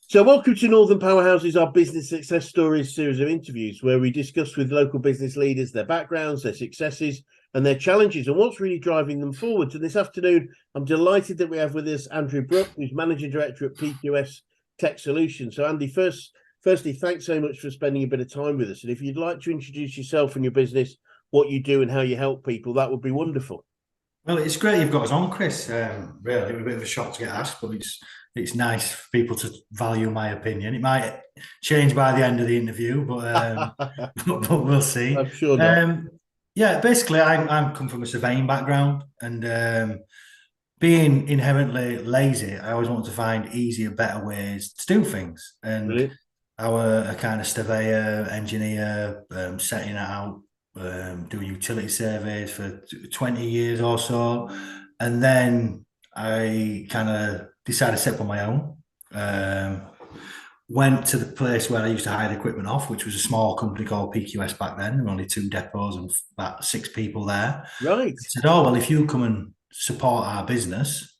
So, welcome to Northern Powerhouses, our business success stories series of interviews where we discuss with local business leaders their backgrounds, their successes, and their challenges, and what's really driving them forward. And this afternoon, I'm delighted that we have with us Andrew Brooke, who's Managing Director at PQS Tech Solutions. So, Andy, firstly, thanks so much for spending a bit of time with us. And if you'd like to introduce yourself and your business, what you do, and how you help people, that would be wonderful. Well, it's great you've got us on, Chris. Really, it was a bit of a shock to get asked, but it's nice for people to value my opinion. It might change by the end of the interview, but but we'll see. I'm sure not. Yeah, basically, I'm come from a surveying background, and being inherently lazy, I always want to find easier, better ways to do things. And Brilliant. I were a kind of surveyor, engineer, setting it out, doing utility surveys for 20 years or so. And then I kind of decided to set up on my own. Went to the place where I used to hire the equipment off, which was a small company called PQS back then. There were only two depots and about 6 people there. Right. I said, "Oh, well, if you come and support our business,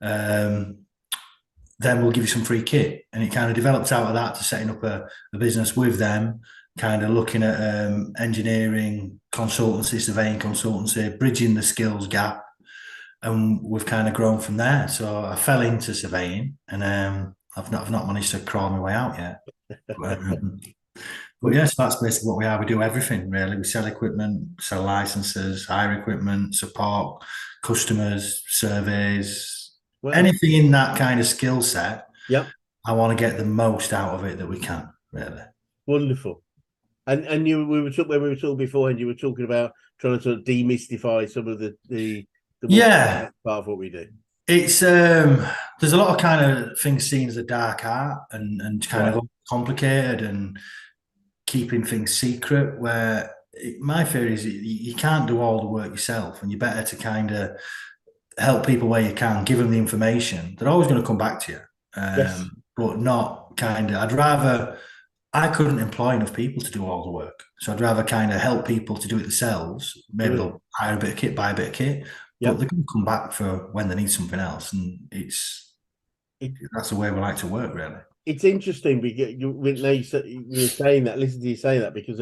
then we'll give you some free kit." And it kind of developed out of that to setting up a business with them, kind of looking at engineering consultancy, surveying consultancy, bridging the skills gap. And we've kind of grown from there. So I fell into surveying, and I've not managed to crawl my way out yet. But yes, that's basically what we are. We do everything really. We sell equipment, sell licenses, hire equipment, support customers, surveys, Well, anything in that kind of skill set. yep. I want to get the most out of it that we can, really. Wonderful. And we were talking when we were talking beforehand. You were talking about trying to sort of demystify some of the more Yeah, part of what we do. it's there's a lot of kind of things seen as a dark art and kind Right. of complicated and keeping things secret. Where my theory is you can't do all the work yourself, and you're better to kind of help people where you can, give them the information. They're always going to come back to you, Yes. but not kind of. I'd rather I couldn't employ enough people to do all the work, so I'd rather kind of help people to do it themselves. Maybe Brilliant. they'll hire a bit of kit, buy a bit of kit, but Yep. they can come back for when they need something else, and It, that's the way we like to work, really. it's interesting because you're saying that. Listen to you say that because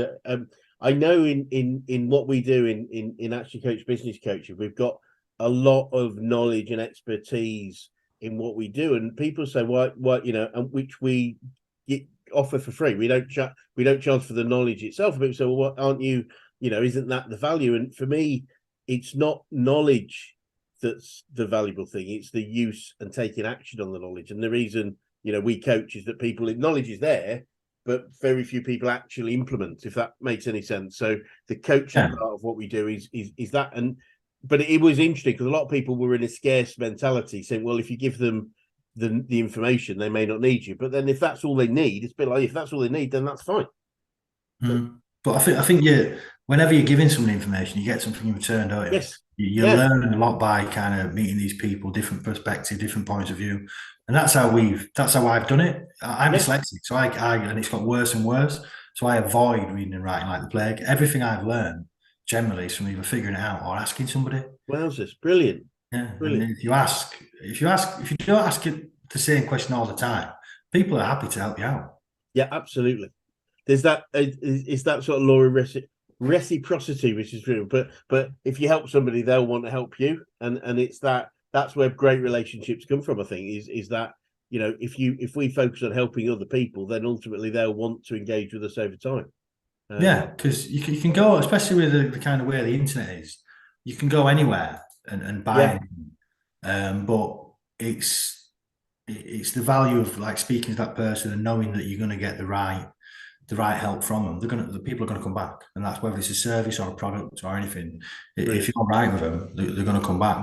I know in what we do in Actually Coach Business Coaching, we've got a lot of knowledge and expertise in what we do, and people say what and which we offer for free. We don't charge for the knowledge itself. People say, well, what aren't you? Isn't that the value? And for me, it's not knowledge that's the valuable thing. It's the use and taking action on the knowledge. And the reason we coach is that knowledge is there, but very few people actually implement. If that makes any sense. So the coaching Yeah. part of what we do is that. But it was interesting because a lot of people were in a scarce mentality, saying, well, if you give them the information, they may not need you. But then if that's all they need, it's a bit like if that's all they need, then that's fine. Mm. But I think whenever you're giving someone information, you get something in return, don't you? Yes. You Yeah. learn a lot by kind of meeting these people, different perspective, different points of view, and that's how I've done it. I'm Yes. dyslexic, so I and it's got worse and worse. So I avoid reading and writing like the plague. Everything I've learned generally is from either figuring it out or asking somebody. Wowzers. Brilliant. Yeah, and Brilliant. if you don't ask it the same question all the time, people are happy to help you out. Yeah, absolutely. There's that is that sort of law of reciprocity, which is real. But if you help somebody, they'll want to help you, and it's that's where great relationships come from. I think is that if we focus on helping other people, then ultimately they'll want to engage with us over time. Yeah, because you can go, especially with the kind of way the internet is, you can go anywhere and buy Yeah, anything. But it's the value of like speaking to that person and knowing that you're going to get the right help from them. The people are going to come back, and that's whether it's a service or a product or anything. If brilliant. you're all right with them, they're going to come back.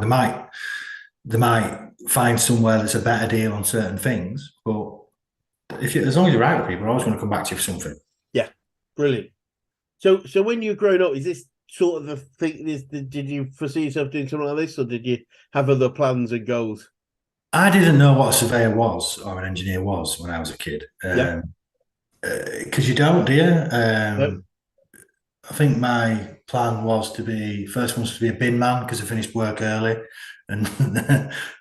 They might find somewhere that's a better deal on certain things, but as long as you're right with people, they're always going to come back to you for something. Yeah, brilliant. So when you were growing up, is this sort of the thing? Did you foresee yourself doing something like this, or did you have other plans and goals? I didn't know what a surveyor was or an engineer was when I was a kid. Yeah. Because you don't, do you? No. I think my plan was to be first one was to be a bin man because I finished work early, and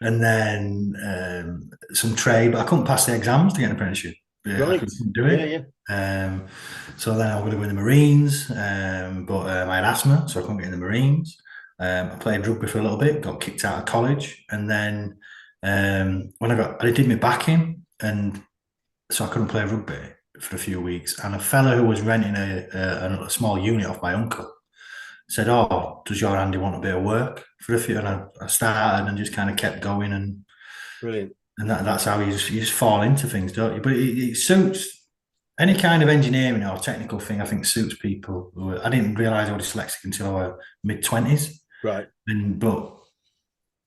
and then some trade, but I couldn't pass the exams to get an apprenticeship. Yeah, I Right. couldn't do Yeah, it. yeah. So then I was going to go in the Marines, but I had asthma, so I couldn't get in the Marines. I played rugby for a little bit, got kicked out of college, and then when I did my back in, and so I couldn't play rugby for a few weeks. And a fella who was renting a small unit off my uncle said, "Oh, does your Andy want a bit of work for a few?" And I started and just kind of kept going, Brilliant. and that's how you just fall into things, don't you? But it suits any kind of engineering or technical thing. I think suits people. I didn't realize I was dyslexic until I was mid-20s, Right. and but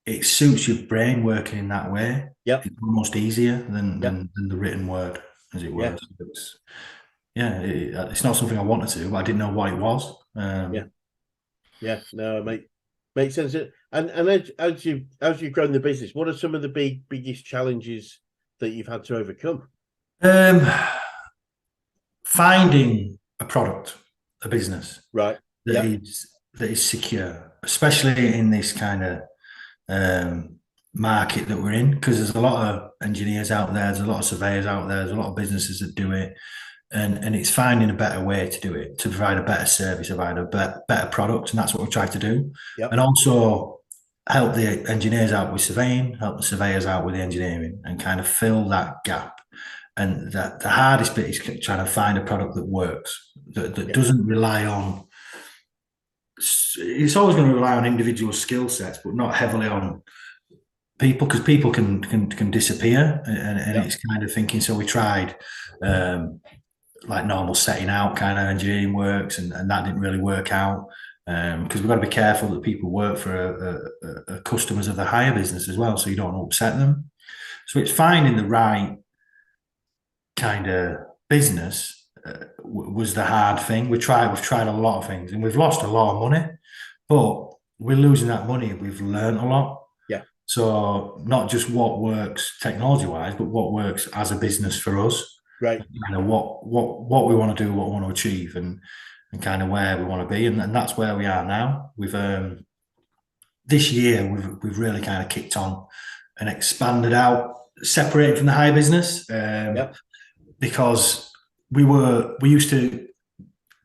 it suits your brain working in that way. Yep. It's almost easier than Yep. than the written word, as it Yeah. were. So yeah, it's not something I wanted to, but I didn't know what it was. Yeah. Yeah. No, makes sense. And as you've grown the business, what are some of the biggest challenges that you've had to overcome? Um, Finding a product, a business Right. that Yeah. is secure, especially in this kind of market that we're in, because there's a lot of engineers out there, there's a lot of surveyors out there, there's a lot of businesses that do it, and it's finding a better way to do it, to provide a better service, provide a better product, and that's what we try to do, Yep. and also help the engineers out with surveying, help the surveyors out with the engineering, and kind of fill that gap. And the hardest bit is trying to find a product that works, that Yeah. doesn't rely on. It's always going to rely on individual skill sets, but not heavily on people, because people can disappear, and Yep. it's kind of thinking. So we tried like normal setting out kind of engineering works, and that didn't really work out, because we've got to be careful that people work for customers of the hire business as well, so you don't upset them. So it's finding the right kind of business was the hard thing. We've tried a lot of things, and we've lost a lot of money, but we're losing that money. We've learned a lot. Yeah. So not just what works technology wise, but what works as a business for us. Right. Kind of what we want to do, what we want to achieve, and kind of where we want to be, and that's where we are now. We've this year we've really kind of kicked on and expanded out, separated from the hire business. Yep. Because we used to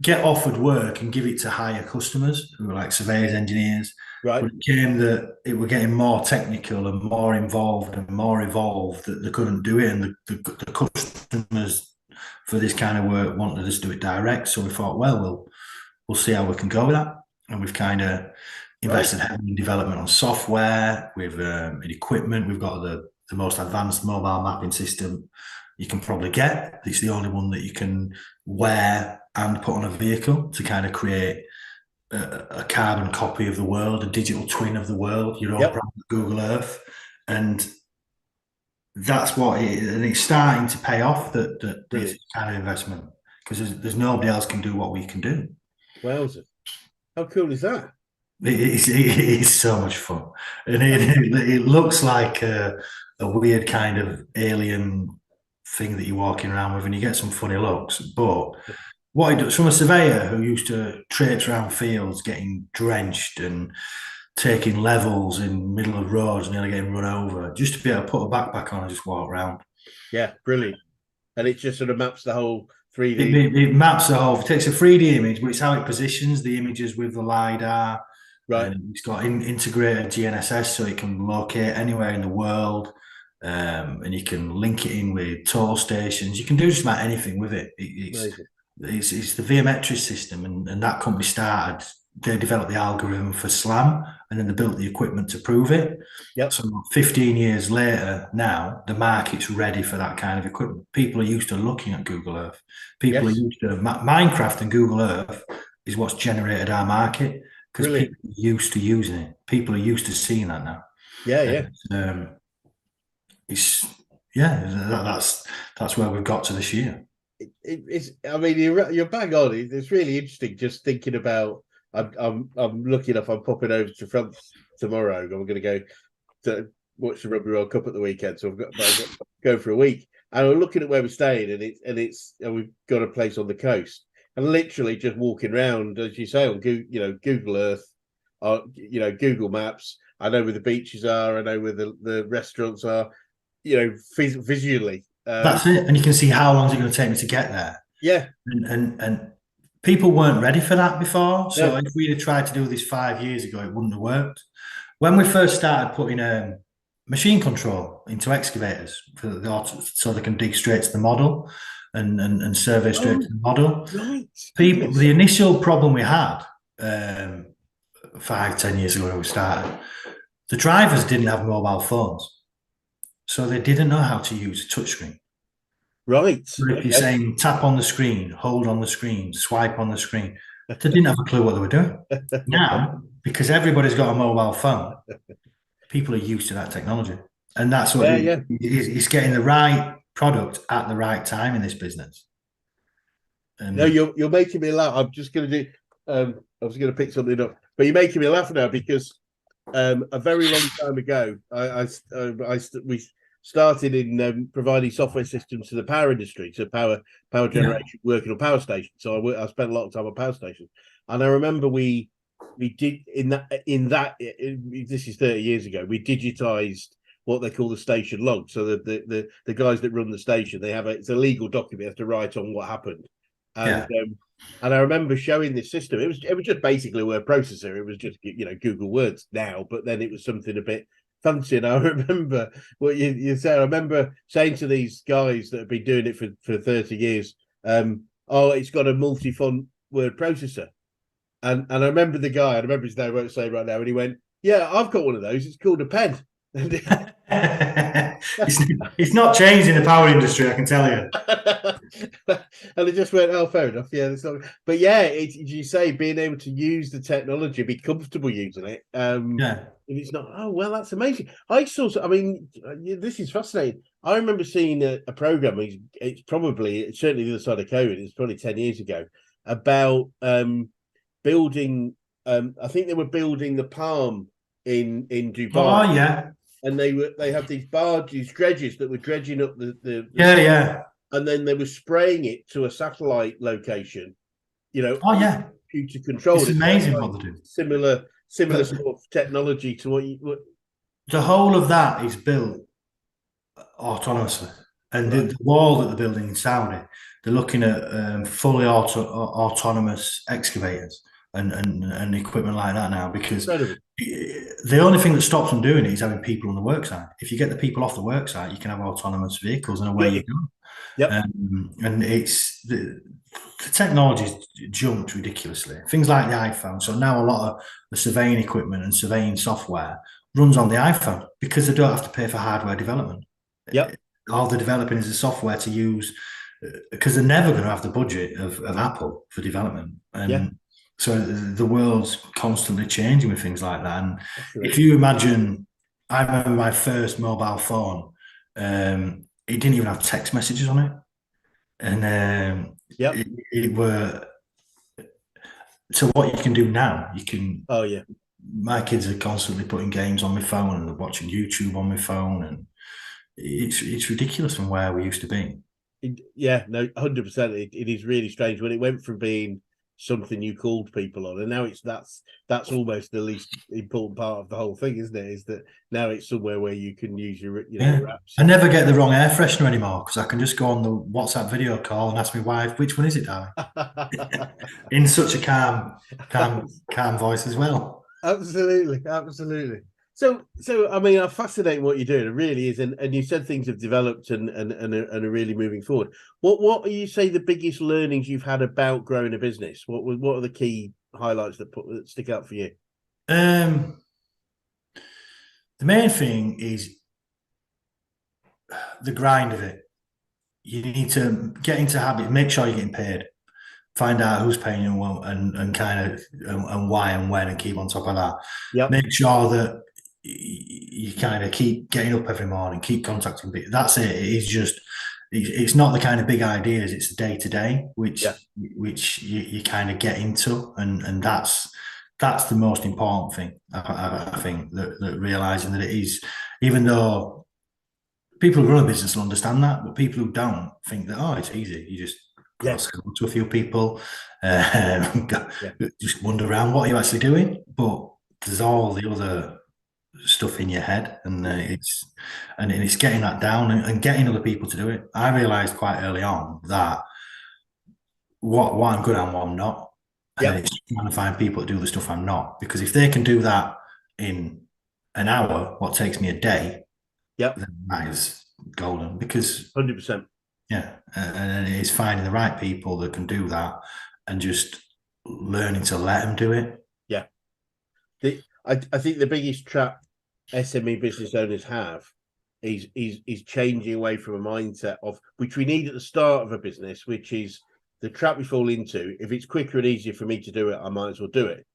get offered work and give it to higher customers who were like surveyors, engineers. Right. But it came that it were getting more technical and more involved and more evolved, that they couldn't do it, and the customers for this kind of work wanted us to do it direct. So we thought, well, we'll see how we can go with that, and we've kind of Right. invested heavily in development on software, with in equipment. We've got the most advanced mobile mapping system you can probably get. It's the only one that you can wear and put on a vehicle to kind of create a carbon copy of the world, a digital twin of the world, your own Yep. private Google Earth. And that's what and it's starting to pay off, this Brilliant. kind of investment, because there's nobody else can do what we can do. Wowza. How cool is that? It's so much fun, and it looks like a weird kind of alien thing that you're walking around with, and you get some funny looks. But what he does, from a surveyor who used to traipse around fields, getting drenched and taking levels in middle of roads, nearly getting run over, just to be able to put a backpack on and just walk around. Yeah. Brilliant. And it just sort of maps the whole It, 3D. it maps the whole. It takes a 3D image, but it's how it positions the images with the lidar, Right. and it's got integrated GNSS, so it can locate anywhere in the world, and you can link it in with toll stations. You can do just about anything with it. Amazing. It's the Veometry system, and that company started. They developed the algorithm for SLAM, and then they built the equipment to prove it. Yep. So 15 years later, now the market's ready for that kind of equipment. People are used to looking at Google Earth. People are Yes. used to Minecraft, and Google Earth is what's generated our market, because Brilliant. people are used to using it. People are used to seeing that now. Yeah. Yeah. It's yeah, that's where we've got to this year. It's. I mean, you're bang on. It's really interesting just thinking about. I'm lucky enough. I'm popping over to France tomorrow. I'm going to go to watch the Rugby World Cup at the weekend. So I've got to go for a week. And we're looking at where we're staying, and we've got a place on the coast. And literally just walking around, as you say, on Google Earth, Google Maps. I know where the beaches are. I know where the restaurants are. Visually. That's it. And you can see how long is it going to take me to get there. Yeah. And people weren't ready for that before. So No. if we'd have tried to do this 5 years ago, it wouldn't have worked. When we first started putting machine control into excavators so they can dig straight to the model and survey straight to the model. Right. The initial problem we had 5-10 years ago when we started, the drivers didn't have mobile phones, so they didn't know how to use a touchscreen. Right. So if you're saying tap on the screen, hold on the screen, swipe on the screen, they didn't have a clue what they were doing. Now, because everybody's got a mobile phone, people are used to that technology. And that's what it's getting the right product at the right time in this business. No, you're making me laugh. I'm just going to do. I was going to pick something up, but you're making me laugh now because a very long time ago, we started in providing software systems to the power industry, to power generation, working on power stations. So I spent a lot of time on power stations, and I remember we did this is 30 years ago. We digitized what they call the station log. So the guys that run the station, it's a legal document. They have to write on what happened. And I remember showing this system. It was just basically a word processor. It was just Google Words now, but then it was something a bit fancy. And I remember what you said. I remember saying to these guys that have been doing it for 30 years, it's got a multi-font word processor. And I remember the guy. I remember his name. I won't say right now. And he went, "Yeah, I've got one of those. It's called a pen." It's not changed in the power industry, I can tell you. And it just went, "Oh, fair enough." Yeah, that's not. But yeah, as you say, being able to use the technology, be comfortable using it. And it's not. Oh well, that's amazing. This is fascinating. I remember seeing a program. It's certainly the other side of COVID. It's probably 10 years ago about building. I think they were building the Palm in Dubai. Oh yeah. And they have these dredges that were dredging up the and then they were spraying it to a satellite location, computer control. It's amazing what they do. Similar sort of technology to what the whole of that is built autonomously. And the wall that they're building in Saudi, they're looking at fully autonomous excavators and equipment like that now, because the only thing that stops them doing it is having people on the work site. If you get the people off the work site, you can have autonomous vehicles and away you go. Yep. And it's the technology's jumped ridiculously. Things like the iPhone. So now a lot of the surveying equipment and surveying software runs on the iPhone because they don't have to pay for hardware development. Yep. All they're developing is the software to use, because they're never going to have the budget of Apple for development. And so the world's constantly changing with things like that. And if you imagine, I remember my first mobile phone, it didn't even have text messages on it. And it were to what you can do now. You can. Oh yeah. My kids are constantly putting games on my phone and watching YouTube on my phone, and it's ridiculous from where we used to be. 100%. It is really strange when it went from being something you called people on, and now that's almost the least important part of the whole thing, isn't it? Is that now it's somewhere where you can use your your apps. I never get the wrong air freshener anymore because I can just go on the WhatsApp video call and ask my wife, which one is it, darling? In such a calm voice as well. Absolutely. So fascinating what you're doing. It really is, and you said things have developed and are really moving forward. What do you say the biggest learnings you've had about growing a business? What are the key highlights that stick out for you? The main thing is the grind of it. You need to get into habit. Make sure you're getting paid. Find out who's paying you and kind of and why and when, and keep on top of that. Yep. Make sure that you kind of keep getting up every morning, keep contacting people. That's it. It's not the kind of big ideas. It's the day to day, which you kind of get into, and that's the most important thing. I think that realizing that it is, even though people who run a business will understand that, but people who don't think that it's easy. You just to a few people, just wander around. What are you actually doing? But there's all the other stuff in your head, and it's getting that down and getting other people to do it. I realized quite early on that what I'm good at and what I'm not, and then Yep. it's trying to find people to do the stuff I'm not, because if they can do that in an hour, what takes me a day, Yep. then that is golden. Because 100%. yeah, and it's finding the right people that can do that and just learning to let them do it. Yeah. I think the biggest trap SME business owners have is changing away from a mindset of which we need at the start of a business, which is the trap we fall into. If it's quicker and easier for me to do it, I might as well do it.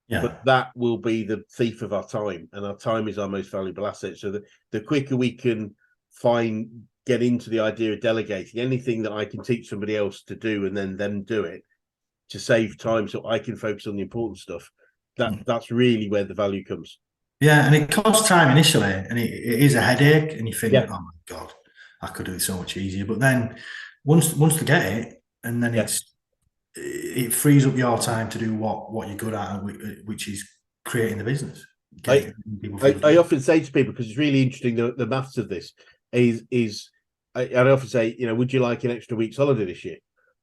Yeah. But that will be the thief of our time, and our time is our most valuable asset. So the quicker we can get into the idea of delegating anything that I can teach somebody else to do and then them do it to save time so I can focus on the important stuff. That's really where the value comes. Yeah, and it costs time initially, and it is a headache, and you think, Yeah. oh my God, I could do it so much easier. But then once they get it, and then it frees up your time to do what you're good at, which is creating the business. I often say to people, because it's really interesting, the maths of this is I often say, would you like an extra week's holiday this year?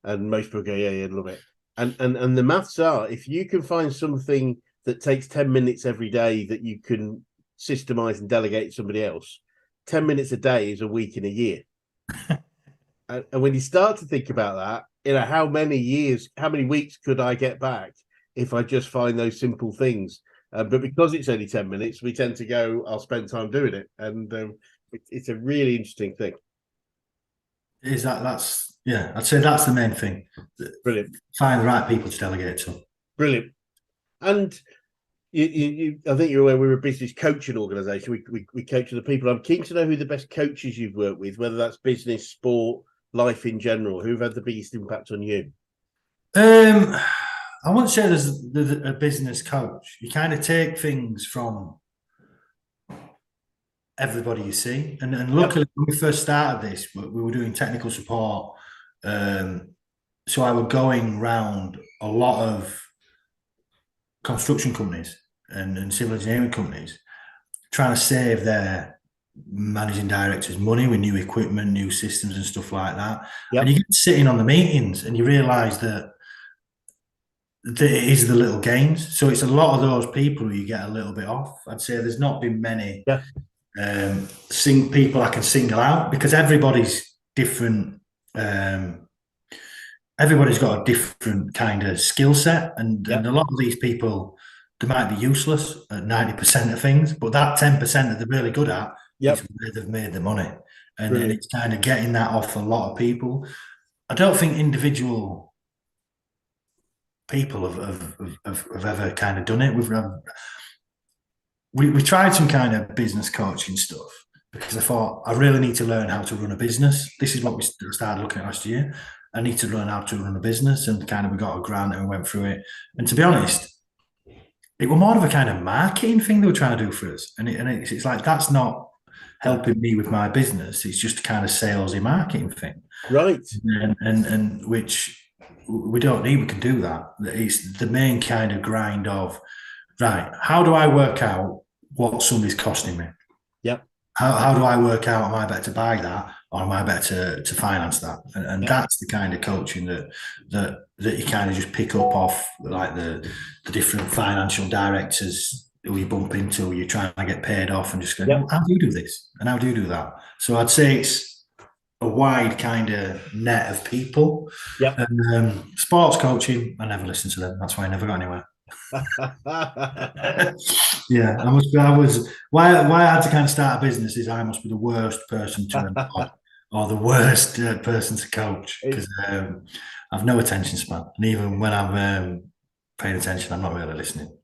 And most people go, yeah, love it. And the maths are, if you can find something that takes 10 minutes every day that you can systemize and delegate to somebody else, 10 minutes a day is a week in a year. And when you start to think about that, how many weeks could I get back if I just find those simple things? But because it's only 10 minutes, we tend to go, I'll spend time doing it. And it's a really interesting thing. I'd say that's the main thing. Brilliant. Find the right people to delegate to. Brilliant. And I think you're aware we're a business coaching organisation. We coach other people. I'm keen to know who the best coaches you've worked with, whether that's business, sport, life in general. Who've had the biggest impact on you? I wouldn't say there's a business coach. You kind of take things from everybody you see. And luckily, when we first started this, we were doing technical support. So I was going around a lot of construction companies and civil engineering companies, trying to save their managing directors money with new equipment, new systems and stuff like that. Yep. And you get sitting on the meetings and you realise that it is the little gains. So it's a lot of those people who you get a little bit off. I'd say there's not been many people I can single out, because everybody's different. Everybody's got a different kind of skill set, and a lot of these people, they might be useless at 90% of things, but that 10% that they're really good at is where they've made the money. And then it's kind of getting that off a lot of people. I don't think individual people have ever kind of done it. We tried some kind of business coaching stuff, because I thought I really need to learn how to run a business. This is what we started looking at last year. I need to learn how to run a business, and kind of we got a grant and we went through it. And to be honest, it was more of a kind of marketing thing they were trying to do for us. And it's like, that's not helping me with my business. It's just a kind of salesy marketing thing. Right. And which we don't need, we can do that. It's the main kind of grind of, right, how do I work out what somebody's costing me? Yep. How do I work out, am I better to buy that, or am I better to finance that? And that's the kind of coaching that you kind of just pick up off, like the different financial directors who you bump into, you're trying to get paid off, and just go, how do you do this? And how do you do that? So I'd say it's a wide kind of net of people. Yep. And sports coaching, I never listened to them. That's why I never got anywhere. Why I had to kind of start a business is I must be the worst person to employ or the worst person to coach, because I've no attention span, and even when I'm paying attention, I'm not really listening.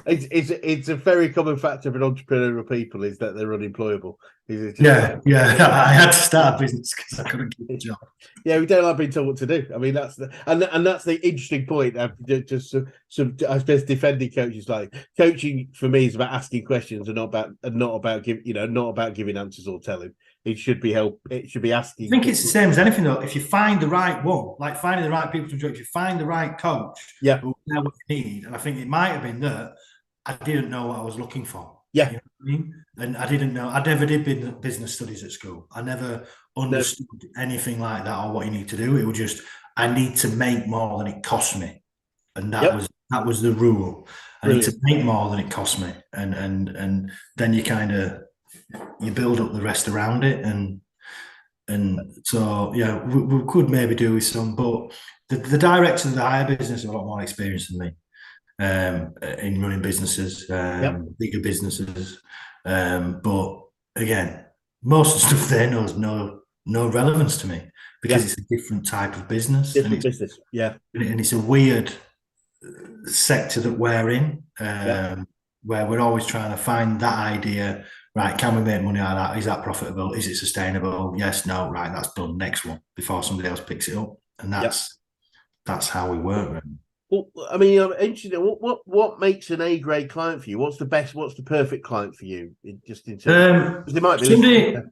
It's a very common factor of entrepreneurial people is that they're unemployable. I had to start a business because I couldn't get a job. Yeah, we don't like being told what to do. I mean, that's the interesting point. Just some I suppose defending coaches, like coaching for me is about asking questions and not about giving answers or telling. it should be help. It should be I asking. think it's the same as anything though. If you find the right one, like finding the right people to enjoy, if you find the right coach Yeah, who know what you need, and I think it might have been that I didn't know what I was looking for. yeah, You know what I mean? And I didn't know. I never did business studies at school. I never no, understood anything like that or what you need to do. It was just I need to make more than it costs me, and yep, that was the rule. I need to brilliant. make more than it costs me, and then you kind of you build up the rest around it, and so yeah, we could maybe do with some, but the directors of the hire business have a lot more experience than me in running businesses, Yep, bigger businesses. But again, most of the stuff there knows no relevance to me because yeah, it's a different type of business, different business. Yeah, and it's a weird sector that we're in, yeah, where we're always trying to find that idea. Right, can we make money out of that? Is that profitable? Is it sustainable? Yes, no, right, that's done. Next one before somebody else picks it up, and yeah. that's how we work. Really. Well, I mean, I'm interested. What makes an A grade client for you? What's the best? What's the perfect client for you? Just in terms, because they might be listening. Somebody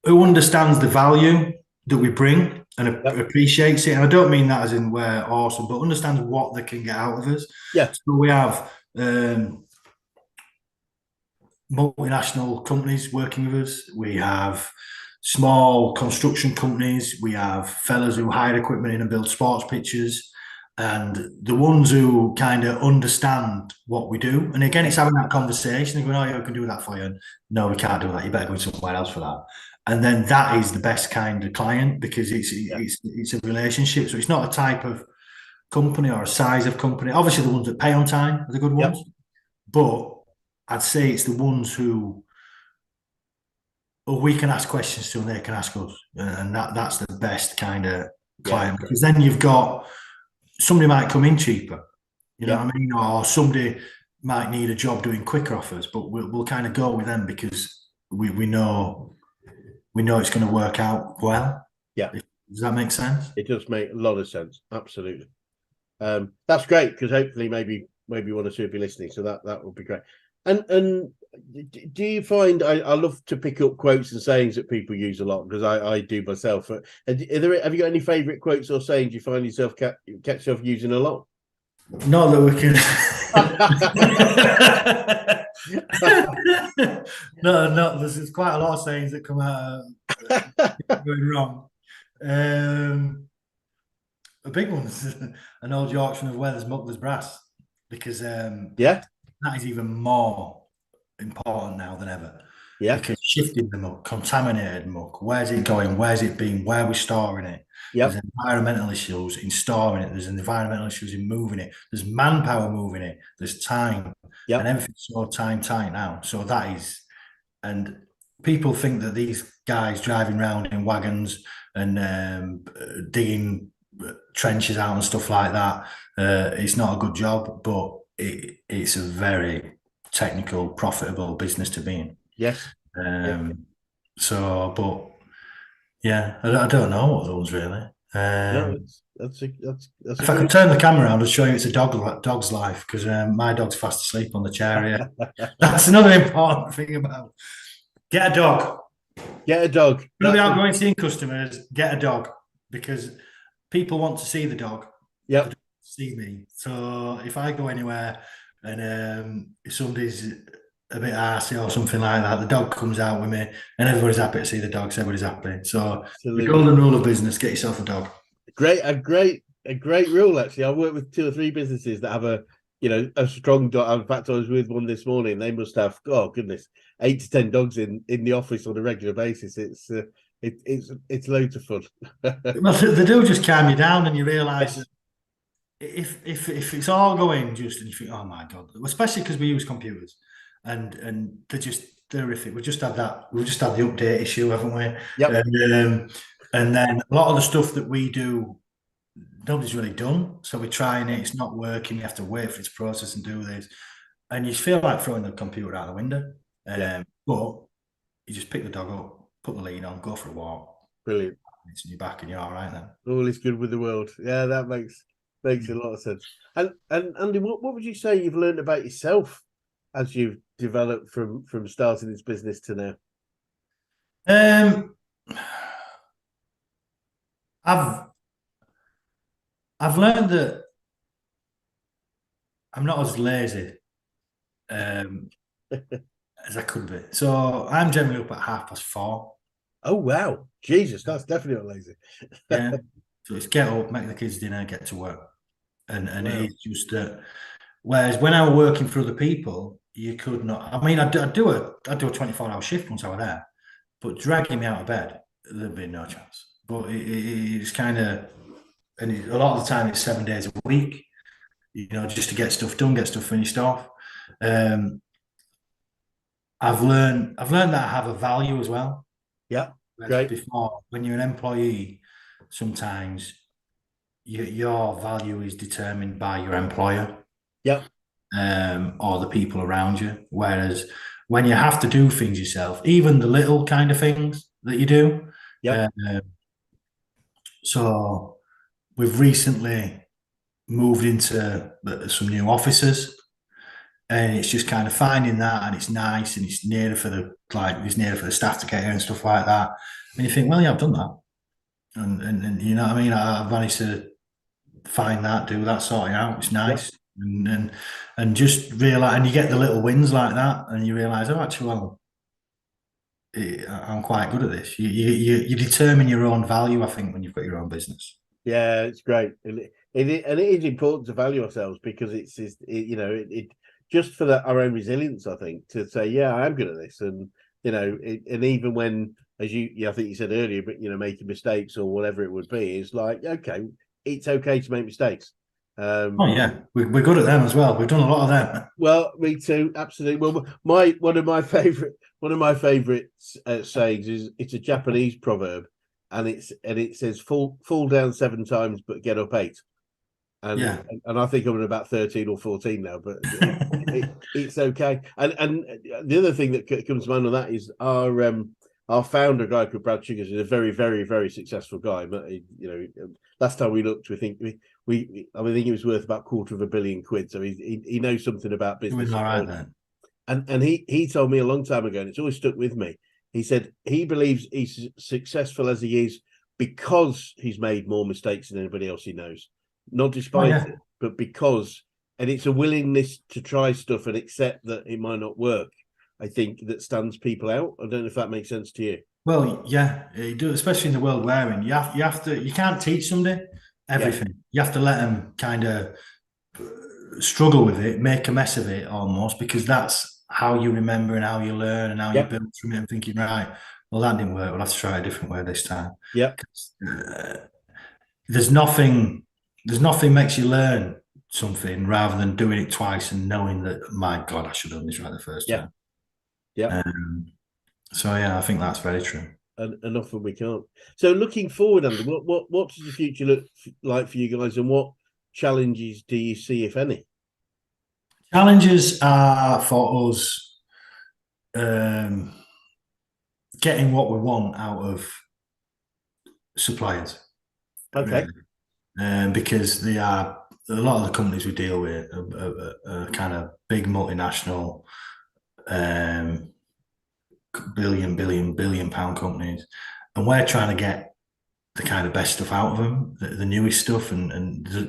who understands the value that we bring and Yep. appreciates it. And I don't mean that as in we're awesome, but understands what they can get out of us. Yeah. So we have multinational companies working with us. We have small construction companies. We have fellas who hire equipment in and build sports pitches. And the ones who kind of understand what we do. And again, it's having that conversation. They're going, oh, yeah, we can do that for you. And no, we can't do that. You better go somewhere else for that. And then that is the best kind of client because it's a relationship. So it's not a type of company or a size of company. Obviously, the ones that pay on time are the good ones. Yep. But I'd say it's the ones who we can ask questions to and they can ask us. And that's the best kind of client. Because then you've got somebody might come in cheaper, you know what I mean? Or somebody might need a job doing quicker offers, but we'll kind of go with them because we know it's going to work out well. Yeah. Does that make sense? It does make a lot of sense. Absolutely. That's great because hopefully maybe one or two will be listening. So that would be great. And do you find I love to pick up quotes and sayings that people use a lot because I do myself. Have you got any favourite quotes or sayings you find yourself catch yourself using a lot? Not that we can. No. There's quite a lot of sayings that come out going wrong. A big one is an old Yorkshireman of where there's muck, there's brass, because that is even more important now than ever. Yeah. Because shifting the muck, contaminated muck, where's it going? Where's it been? Where are we storing it? Yeah. There's environmental issues in storing it. There's environmental issues in moving it. There's manpower moving it. There's time. Yeah. And everything's so time tight now. So that is, and people think that these guys driving around in wagons and digging trenches out and stuff like that, it's not a good job, but it's a very technical, profitable business to be in. Yes. So, but yeah, I don't know what those really. No, that's if I could turn the camera around and show you it's a dog's life, because my dog's fast asleep on the chair here. That's another important thing about get a dog. Get a dog. Really outgoing seeing customers, get a dog, because people want to see the dog. Yep. See me. So if I go anywhere and if somebody's a bit arsey or something like that, the dog comes out with me and everybody's happy to see the dog, so everybody's happy. So the golden rule of business, get yourself a dog. A great rule, actually. I work with 2 or 3 businesses that have a strong dog. In fact, I was with one this morning. They must have, oh goodness, 8 to 10 dogs in the office on a regular basis. It's loads of fun. Well, they do just calm you down, and you realise if it's all going just, and you think, oh my god, especially because we use computers, and they're horrific. We've just had the update issue, haven't we? Yep. And then a lot of the stuff that we do, nobody's really done. So we're trying it, it's not working, you have to wait for its process and do this. And you feel like throwing the computer out the window. But you just pick the dog up, put the lead on, go for a walk. Brilliant. It's in your back and you're all right then. All is good with the world. Yeah, that makes a lot of sense. And Andy, what would you say you've learned about yourself as you've developed from starting this business to now? Um, I've I've learned that I'm not as lazy um, as I could be. So I'm generally up at 4:30. Oh wow, Jesus, that's definitely not lazy. Yeah. So it's get up, make the kids dinner, get to work. And it Wow. is just that. Whereas when I were working for other people, you could not. I mean, I'd do a 24-hour shift once I were there, but dragging me out of bed, there'd be no chance. But it's kind of, and a lot of the time it's 7 days a week, just to get stuff done, get stuff finished off. Um, I've learned that I have a value as well. Yeah, Whereas great. before, when you're an employee, sometimes your value is determined by your employer, Yeah, or the people around you. Whereas when you have to do things yourself, even the little kind of things that you do. yeah, Uh, so we've recently moved into some new offices, and it's just kind of finding that, and it's nice, and it's nearer for the staff to get here and stuff like that. And you think, well, yeah, I've done that, and you know what I mean. I've managed to find that, do that, sort it out. It's yeah, nice, and just realize, and you get the little wins like that, and you realize, oh, actually, well, I'm quite good at this. You determine your own value, I think, when you've got your own business. yeah. It's great, and it is important to value ourselves because it just for our own resilience. I think to say, yeah, I am good at this, and and even when, as I think you said earlier, but making mistakes or whatever it would be, is like, okay, it's okay to make mistakes. Oh yeah, we're good at them as well. We've done a lot of them. Well, me too, absolutely. Well, my one of my favorite sayings is it's a Japanese proverb, and it says fall down 7 times but get up 8, and Yeah, and I think I'm at about 13 or 14 now, but it's okay. And the other thing that comes to mind on that is our founder, a guy called Brad Sugars, is a very, very, very successful guy. But last time we looked, we think I think it was worth about £250 million. So he knows something about doing business. all right then. And he told me a long time ago, and it's always stuck with me. He said he believes he's successful as he is because he's made more mistakes than anybody else he knows, not Oh despite yeah. it, but because. And it's a willingness to try stuff and accept that it might not work. I think that stands people out. I don't know if that makes sense to you. Well, yeah, you do, especially in the world we're in. You can't teach somebody Yeah, everything. You have to let them kind of struggle with it, make a mess of it almost, because that's how you remember and how you learn and how you yeah, build from it and thinking, right, well, that didn't work. We'll have to try a different way this time. yeah, 'Cause, there's nothing makes you learn something rather than doing it twice and knowing that, my God, I should have done this right the first yeah, time. yeah. Um, so yeah, I think that's very true. And often we can't. So looking forward, Andy, what does the future look like for you guys, and what challenges do you see, if any? Challenges are for us, um, getting what we want out of suppliers, really. Okay, Because they are, a lot of the companies we deal with are kind of big multinational, um, billion pound companies, and we're trying to get the kind of best stuff out of them, the newest stuff, and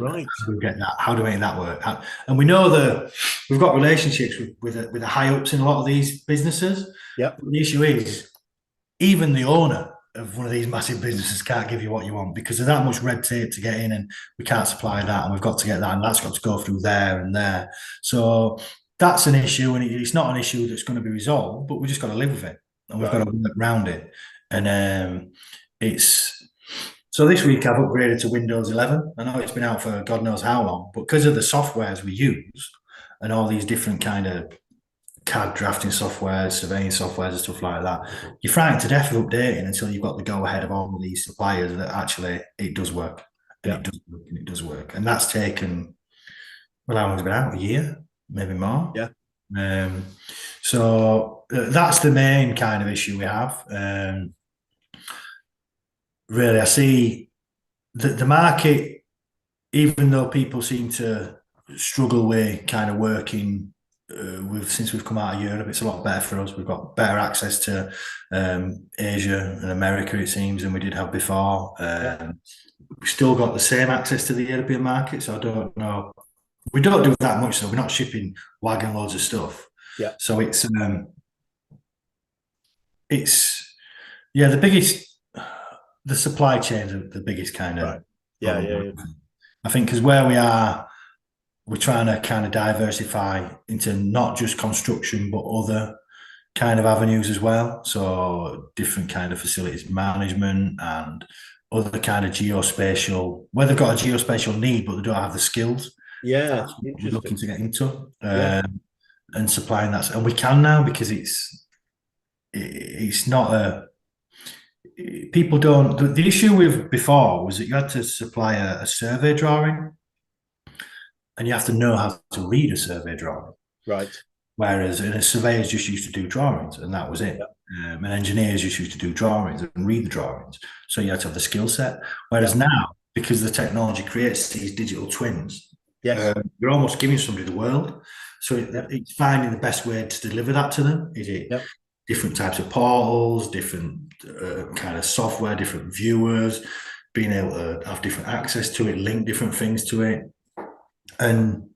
right. how do we get that? How do we make that work? And we know that we've got relationships with the high ups in a lot of these businesses. Yep. But the issue is, even the owner of one of these massive businesses can't give you what you want because there's that much red tape to get in, and we can't supply that, and we've got to get that, and that's got to go through there and there. So that's an issue, and it's not an issue that's going to be resolved, but we just got to live with it, and we've got Right. to work around it. And it's so this week I've upgraded to Windows 11. I know it's been out for God knows how long, but because of the softwares we use and all these different kind of CAD drafting software, surveying softwares, and stuff like that, you're frightened to death of updating until you've got the go ahead of all of these suppliers that actually it does work, and Yeah. it does work, and it does work. And that's taken, well, how long's it been out? A year, maybe more. Yeah. Um, so that's the main kind of issue we have. Really, I see the market, even though people seem to struggle with kind of working since we've come out of Europe, it's a lot better for us. We've got better access to Asia and America, it seems, than we did have before. We've still got the same access to the European market, so I don't know. We don't do that much, so we're not shipping wagon loads of stuff. Yeah. So the biggest, the supply chains are the biggest kind of. Right. Yeah. I think because where we are, we're trying to kind of diversify into not just construction, but other kind of avenues as well. So different kind of facilities management and other kind of geospatial, where they've got a geospatial need, but they don't have the skills. Yeah, That's what we're looking to get into, and supplying that. And we can now, because it's not a, people don't, the issue with before was that you had to supply a survey drawing, and you have to know how to read a survey drawing. Right. Whereas surveyors just used to do drawings, and that was it. And engineers just used to do drawings and read the drawings. So you had to have the skill set. Whereas now, because the technology creates these digital twins, you're almost giving somebody the world. So it's finding the best way to deliver that to them. Is it different types of portals, different kind of software, different viewers, being able to have different access to it, link different things to it. And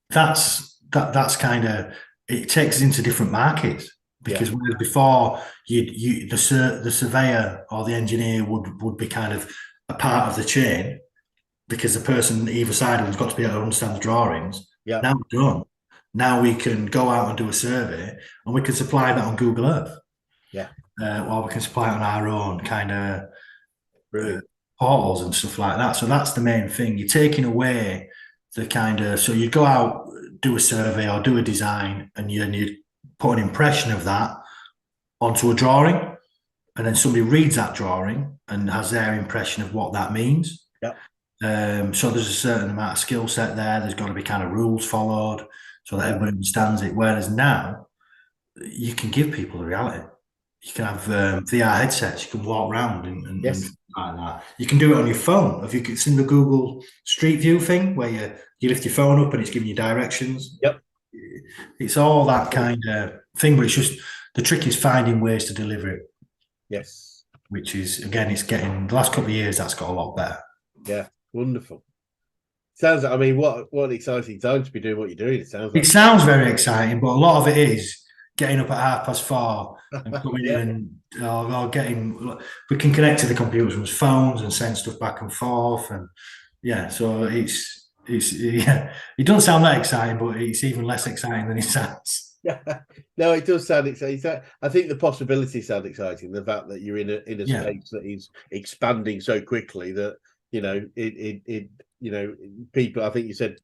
that's kind of, it takes us into different markets, because whereas before the surveyor or the engineer would be kind of a part of the chain, because the person either side of them's got to be able to understand the drawings. Now we're done. Now we can go out and do a survey, and we can supply that on Google Earth. Or we can supply it on our own kind of portals and stuff like that. So that's the main thing. You're taking away the kind of, so you go out, do a survey or do a design, and you put an impression of that onto a drawing, and then somebody reads that drawing and has their impression of what that means. So there's a certain amount of skill set there. There's got to be kind of rules followed so that everybody understands it. Whereas now, you can give people the reality. You can have VR headsets. You can walk around and like that. You can do it on your phone. Have you seen the Google Street View thing where you lift your phone up and it's giving you directions? It's all that kind of thing, but it's just, the trick is finding ways to deliver it. Which is, again, it's getting, the last couple of years, that's got a lot better. Wonderful. Sounds like, I mean, what an exciting time to be doing what you're doing. It sounds very exciting, but a lot of it is getting up at 4:30 and coming in or getting, we can connect to the computers with phones and send stuff back and forth, and so it doesn't sound that exciting, but it's even less exciting than it sounds. No, it does sound exciting. I think the possibilities sound exciting. The fact that you're in a space that is expanding so quickly that people, I think you said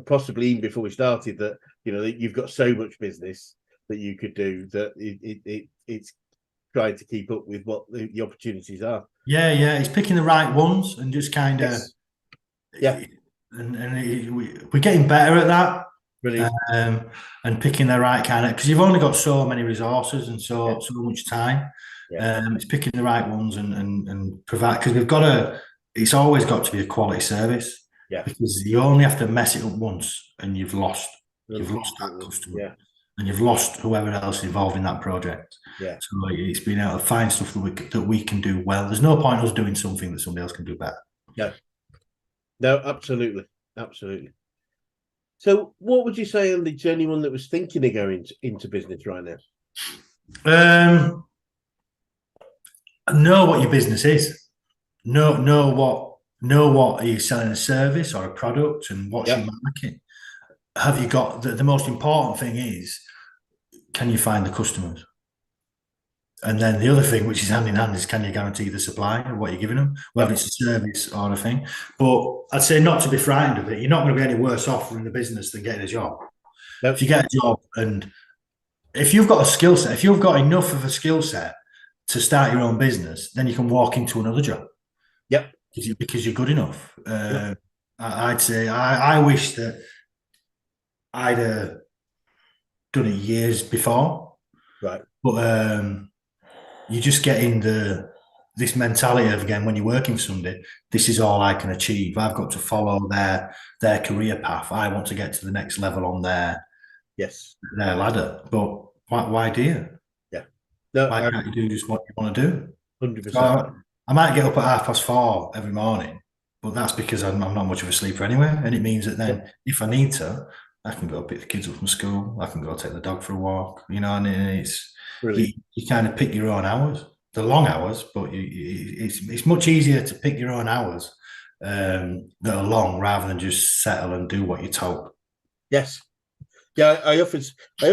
possibly even before we started that that you've got so much business that you could do that it's trying to keep up with what the opportunities are. It's picking the right ones and just kind of and we're getting better at that. Brilliant. And picking the right kind of, because you've only got so many resources and so much time. It's picking the right ones and provide, because we've got to, it's always got to be a quality service. Because you only have to mess it up once and you've lost that customer. And you've lost whoever else is involved in that project. So it's being able to find stuff that we can do well. There's no point us doing something that somebody else can do better. No, absolutely. So what would you say, Andy, to anyone that was thinking of going into business right now? Know what your business is. Know what are you selling, a service or a product, and what's your market? Have you got the most important thing is, can you find the customers? And then the other thing, which is hand in hand, is can you guarantee the supply of what you're giving them, whether it's a service or a thing. But I'd say not to be frightened of it. You're not going to be any worse off in the business than getting a job. If you get a job, and if you've got a skill set, if you've got enough of a skill set to start your own business, then you can walk into another job. Because you're good enough. I'd say I wish that I'd done it years before. But you just get in this mentality of, again, when you're working for somebody, this is all I can achieve. I've got to follow their career path. I want to get to the next level on their Yes. their ladder. But why do you? Yeah. No, Why I can't you do just what you want to do? So 100%. I might get up at 4:30 every morning, but that's because I'm not much of a sleeper anyway. And it means that Yep. then if I need to, I can go pick the kids up from school. I can go take the dog for a walk. You know, and it's Brilliant. you kind of pick your own hours. The long hours, but it's much easier to pick your own hours that are long rather than just settle and do what you're told. Yes. Yeah, I often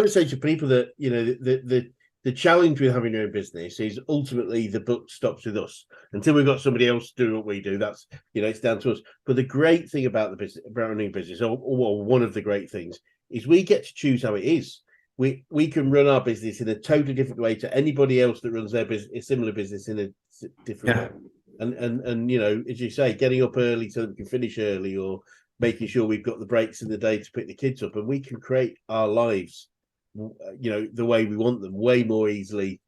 say to people that the challenge with having your own business is ultimately the buck stops with us until we've got somebody else doing what we do. That's it's down to us. But the great thing about the business, about running a business, or one of the great things, is we get to choose how it is. We can run our business in a totally different way to anybody else that runs their business, a similar business in a different way. Yeah, And as you say, getting up early so that we can finish early, or making sure we've got the breaks in the day to pick the kids up, and we can create our lives the way we want them way more easily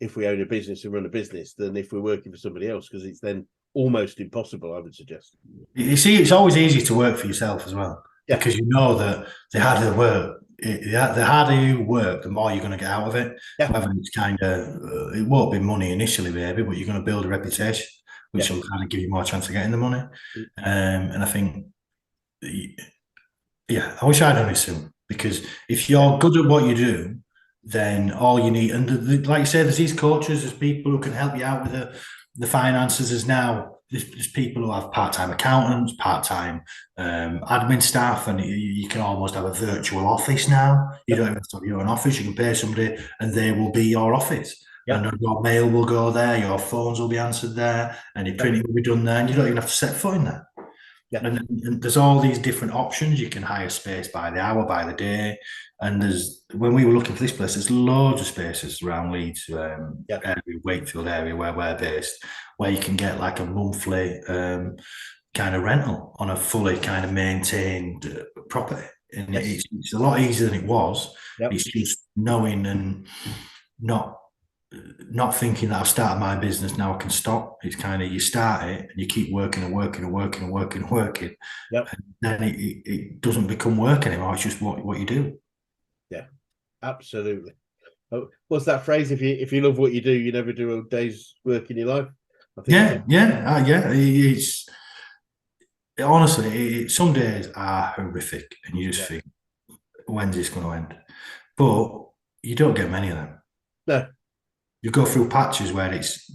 if we own a business and run a business than if we're working for somebody else, because it's then almost impossible, I would suggest. you see, it's always easy to work for yourself as well Yeah. because you know that the harder work, the harder you work, the more you're going to get out of it. Yeah. Whether it's kind of, it won't be money initially, maybe, but you're going to build a reputation, which Yes. will kind of give you more chance of getting the money. And I think, yeah, I wish I'd done it soon because if you're good at what you do, then all you need, and like you say, there's these coaches, there's people who can help you out with the finances. There's people who have part-time accountants, part-time admin staff, and you can almost have a virtual office now. You don't have to have your own office. You can pay somebody, and they will be your office. Yeah. And your mail will go there, your phones will be answered there, and your Yeah. printing will be done there, and you don't even have to set foot in there. Yeah. And there's all these different options. You can hire space by the hour, by the day. And there's when we were looking for this place, there's loads of spaces around Leeds, Yeah. area, Wakefield area where we're based, where you can get like a monthly kind of rental on a fully kind of maintained property. And Yes. it's a lot easier than it was. Yep. It's just knowing and not thinking that I've started my business now I can stop. It's kind of you start it and you keep working and working and working and working and working. Yep. And then it doesn't become work anymore. It's just what you do. Yeah. Absolutely. Oh, what's that phrase? If you love what you do, you never do a day's work in your life. I think Yeah, yeah, yeah. It's honestly, some days are horrific, and you just yeah. think, when's this going to end? But you don't get many of them. No. You go through patches where it's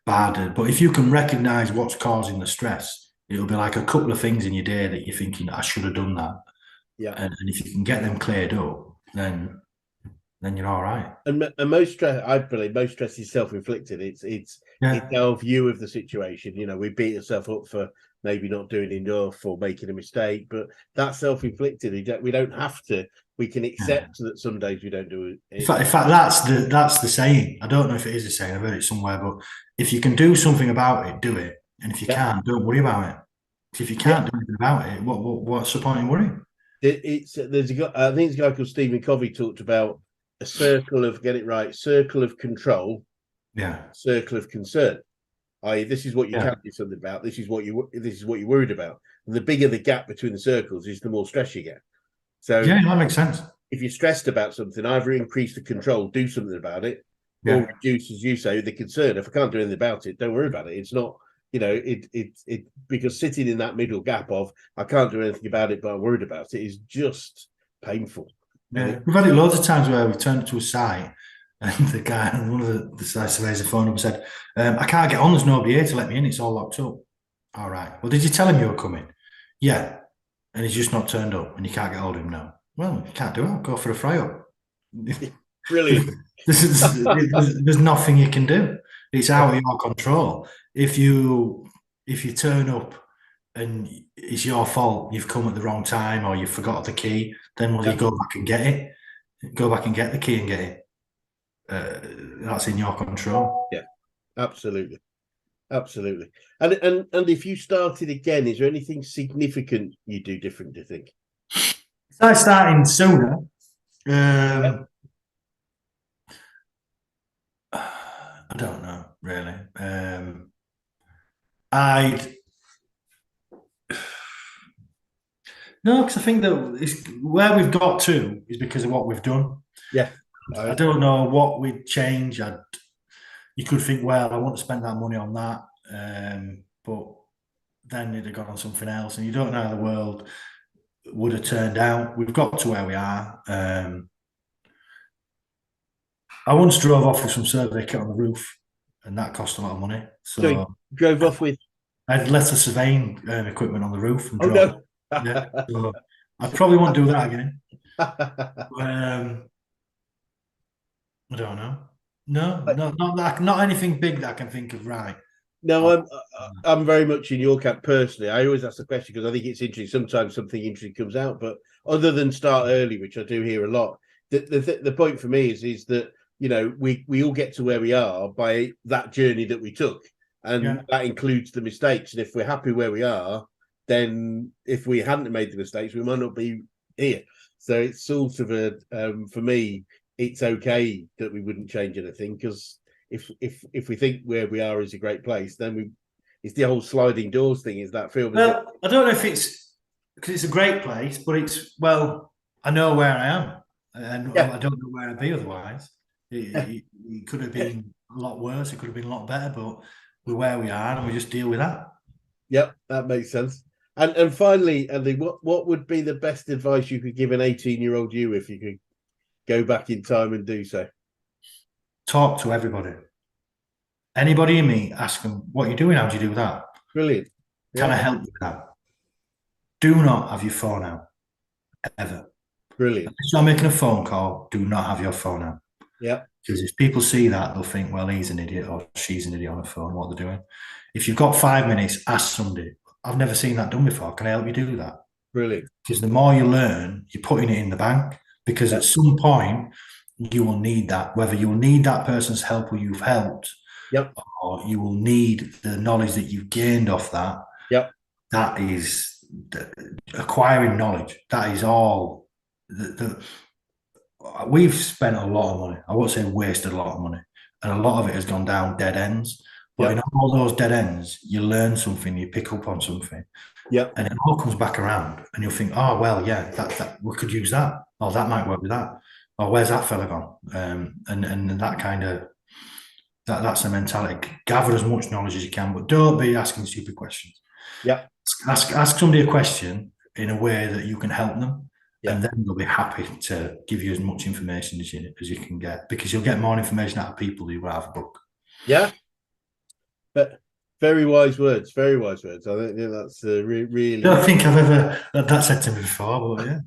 bad, but if you can recognise what's causing the stress, it'll be like a couple of things in your day that you're thinking, I should have done that. Yeah. And if you can get them cleared up, then you're all right. And most stress, I believe, most stress is self-inflicted. It's our view of the situation. We beat ourselves up for maybe not doing enough or making a mistake, but that's self-inflicted. We don't have to. We can Yeah. accept that some days we don't do it. In fact, that's the saying. I don't know if it is a saying. I've heard it somewhere, but if you can do something about it, do it. And if you Yeah. can't, don't worry about it. If you Yeah. can't do anything about it, what's the point in worrying? There's a guy, I think it's a guy called Stephen Covey talked about a circle of, get it right, circle of control, Yeah, circle of concern. I.e., this is what you yeah, can do something about. This is what you're worried about. And the bigger the gap between the circles is, the more stress you get. So yeah. That makes sense. if you're stressed about something, either increase the control, do something about it, or Yeah. reduce, as you say, the concern. If I can't do anything about it, don't worry about it. It's not, because sitting in that middle gap of I can't do anything about it, but I'm worried about it is just painful. Yeah, we've had it loads of times where we turned to a site and the guy, one of the site surveyors, phoned up and said, I can't get on, there's nobody here to let me in, it's all locked up. All right. Well, did you tell him you were coming? Yeah. And he's just not turned up and you can't get hold of him now. Well, you can't do it, go for a fry up. Brilliant. There's nothing you can do. It's out of your control. If you turn up and it's your fault, you've come at the wrong time or you forgot the key, then will you go back and get it? Go back and get the key and get it. That's in your control. Yeah, absolutely. Absolutely. And if you started again, is there anything significant you do different, do you think? If I starting sooner, I don't know really. I'd No, because I think that it's, where we've got to is because of what we've done. Yeah. I don't know what we'd change. You could think, well, I wouldn't have spent that money on that, but then it'd have gone on something else, and you don't know how the world would have turned out. We've got to where we are. I once drove off with some survey kit on the roof, and that cost a lot of money. So he So drove off with. I had less of surveying equipment on the roof and Oh drove. no. Yeah, so I probably won't do that again. I don't know. No, no, not anything big that I can think of. Right. No, I'll- I'm very much in your camp personally. I always ask the question because I think it's interesting. Sometimes something interesting comes out, but other than start early, which I do hear a lot, the point for me is that we all get to where we are by that journey that we took, and yeah. that includes the mistakes. And if we're happy where we are, then if we hadn't made the mistakes, we might not be here. So it's sort of for me, it's okay that we wouldn't change anything because if we think where we are is a great place, then it's the whole sliding doors thing. Is that film? Is it? Well, I don't know if it's because it's a great place, but it's well, I know where I am, and Yeah, I don't know where I'd be otherwise. It could have been a lot worse. It could have been a lot better, but we're where we are, and we just deal with that. yep, that makes sense. And finally, Andy, what would be the best advice you could give an 18-year-old you if you could go back in time and do so? Talk to everybody. Anybody you meet, ask them what you're doing. How do you do that? Brilliant. Can I Yeah, help you with that? Do not have your phone out ever. brilliant. If you're making a phone call, do not have your phone out. Yeah, Because if people see that, they'll think, well, he's an idiot or she's an idiot on the phone, what they're doing. If you've got 5 minutes, ask somebody. I've never seen that done before. Can I help you do that? brilliant. Because the more you learn, you're putting it in the bank. Because Yeah, at some point, you will need that, whether you'll need that person's help who you've helped, yep, or you will need the knowledge that you've gained off that. yep, That is acquiring knowledge. That is all. We've spent a lot of money. I won't say wasted a lot of money, and a lot of it has gone down dead ends. But in yep, all those dead ends, you learn something, you pick up on something, yep. and it all comes back around. And you'll think, oh well, yeah, that we could use that, or that might work with that, or where's that fella gone? And that kind of that's the mentality. Gather as much knowledge as you can, but don't be asking stupid questions. Yep. Ask somebody a question in a way that you can help them, Yeah. and then they'll be happy to give you as much information as you can get, because you'll get more information out of people who will have a book. Yeah. But very wise words. Very wise words. I think that's I really. don't think I've ever had that said to me before, but yeah.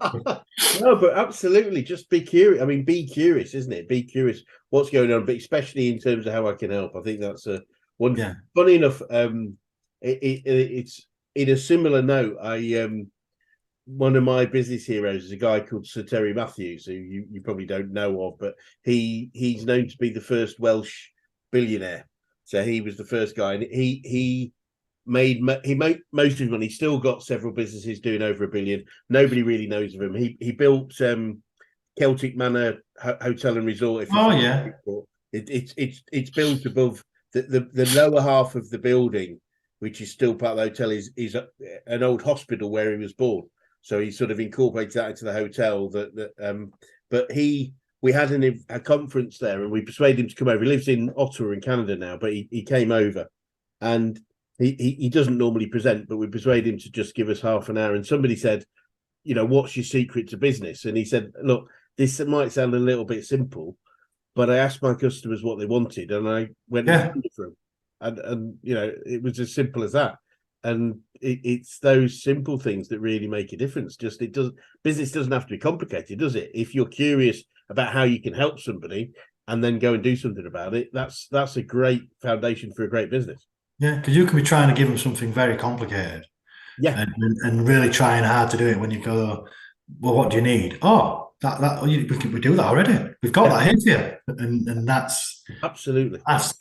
No, but absolutely. Just be curious. I mean, be curious, isn't it? Be curious what's going on, but especially in terms of how I can help. I think that's a one. Yeah. Funny enough, it's in a similar note. One of my business heroes is a guy called Sir Terry Matthews, who you probably don't know of, but he's known to be the first Welsh billionaire. So he was the first guy, and he made most of his money. He's still got several businesses doing over $1 billion. Nobody really knows of him. He built Celtic Manor Hotel and Resort. If Oh you yeah. it's built above the lower half of the building, which is still part of the hotel, is an old hospital where he was born. So he sort of incorporated that into the hotel. But we had a conference there, and we persuaded him to come over. He lives in Ottawa in Canada now, but he came over, and he doesn't normally present, but we persuaded him to just give us half an hour. And somebody said, what's your secret to business? And he said, look, this might sound a little bit simple, but I asked my customers what they wanted, and I went and Yeah. found it for them. And it was as simple as that. And it's those simple things that really make a difference. Business doesn't have to be complicated, does it? If you're curious about how you can help somebody and then go and do something about it, that's a great foundation for a great business. Yeah, because you can be trying to give them something very complicated, Yeah, and really trying hard to do it when you go, well, what do you need? Oh, we do that already. We've got yeah, that here for you, and absolutely. that's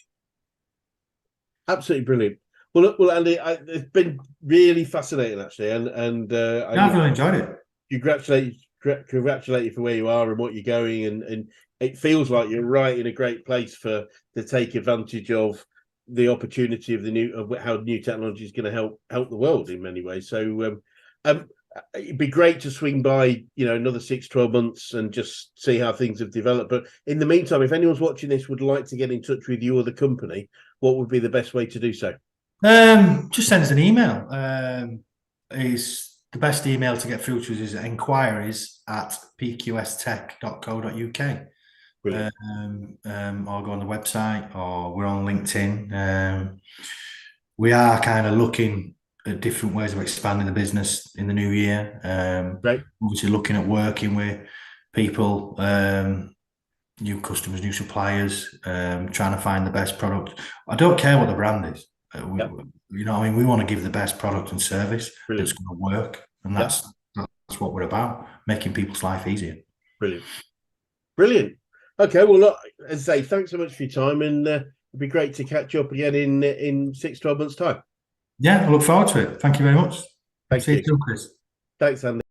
Absolutely brilliant. Well, look, Andy, it's been really fascinating, actually, and I yeah, I've really enjoyed it. congratulate you for where you are and what you're going, and it feels like you're right in a great place to take advantage of the opportunity of how new technology is going to help the world in many ways. So, it'd be great to swing by, another 6-12 months and just see how things have developed. But in the meantime, if anyone's watching this would like to get in touch with you or the company, what would be the best way to do so? Just send us an email. Is the best email to get through to us is enquiries@pqstech.co.uk. Or go on the website, or we're on LinkedIn. We are kind of looking at different ways of expanding the business in the new year. Right. Obviously looking at working with people, new customers, new suppliers, trying to find the best product. I don't care what the brand is. We want to give the best product and service that's going to work, and that's what we're about, making people's life easier. Brilliant. Okay, well, look, as I say, thanks so much for your time, and it'd be great to catch up again in 6-12 months' time. Yeah, I look forward to it. Thank you very much. Thank you. See you soon, Chris. Thanks, Andy.